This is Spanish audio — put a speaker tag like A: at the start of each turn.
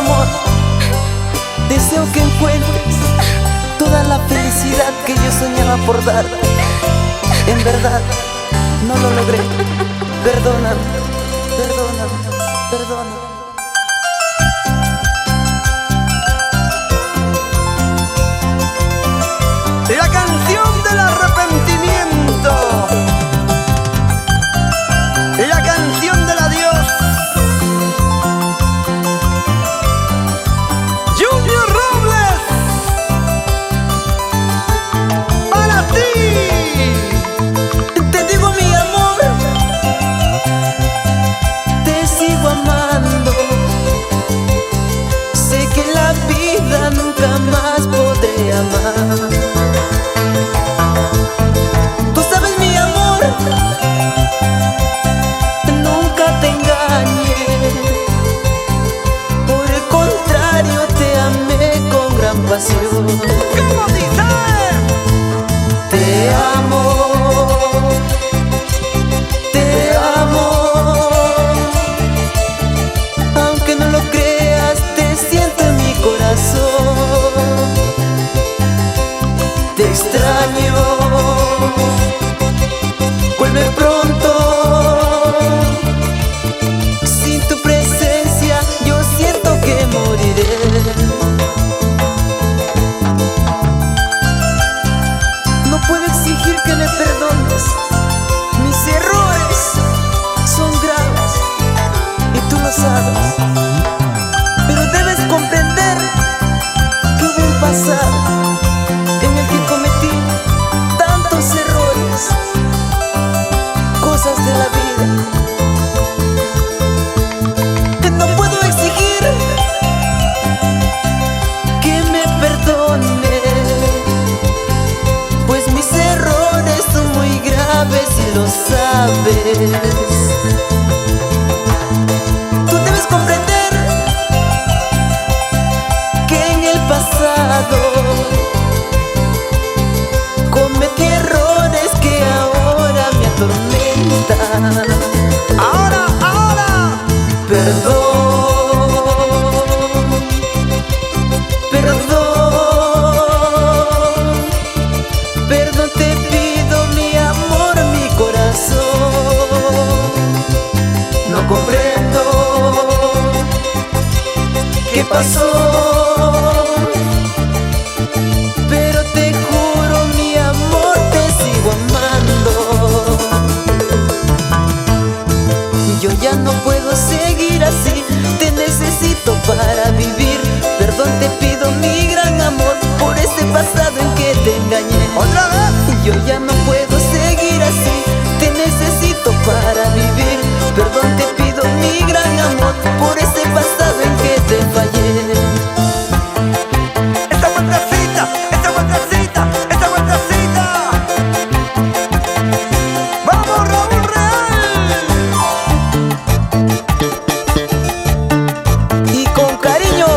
A: amor, deseo que encuentres toda la felicidad que yo soñaba por darte. En verdad, no lo logré. Perdóname, perdóname, perdóname.
B: La canción del arrepentimiento, la canción del adiós. Junior Robles, para ti.
A: Te digo mi amor, te sigo amando. Sé que en la vida nunca más podré amar. Tú sabes mi amor, nunca te engañé. Por el contrario te amé con gran pasión.
B: ¿Cómo dice?
A: Te amo, te amo. Aunque no lo creas, te siento en mi corazón. Te extraño, vuelve pronto. Sin tu presencia yo siento que moriré. No puedo exigir que me perdones. Mis errores son graves y tú lo sabes. Pero debes comprender que hubo un pasado en el que cometí tantos errores, cosas de la vida. No puedo exigir que me perdone, pues mis errores son muy graves y lo sabes. Tú debes comprender que en el pasado cometí errores que ahora me atormentan.
B: Ahora,
A: Perdón, perdón, perdón te pido mi amor, mi corazón. No comprendo qué pasó, pero te juro mi amor te sigo amando. Yo ya no puedo seguir así, te necesito para vivir. Perdón te pido mi gran amor por ese pasado en que te engañé.
B: otra vez.
A: Yo ya no puedo seguir así, te necesito para vivir. Perdón te pido mi gran amor por ese pasado en que te fallé.
B: Esta vueltecita, esta vueltecita, esta vueltecita. Vamos, Raúl Real.
A: Y con cariño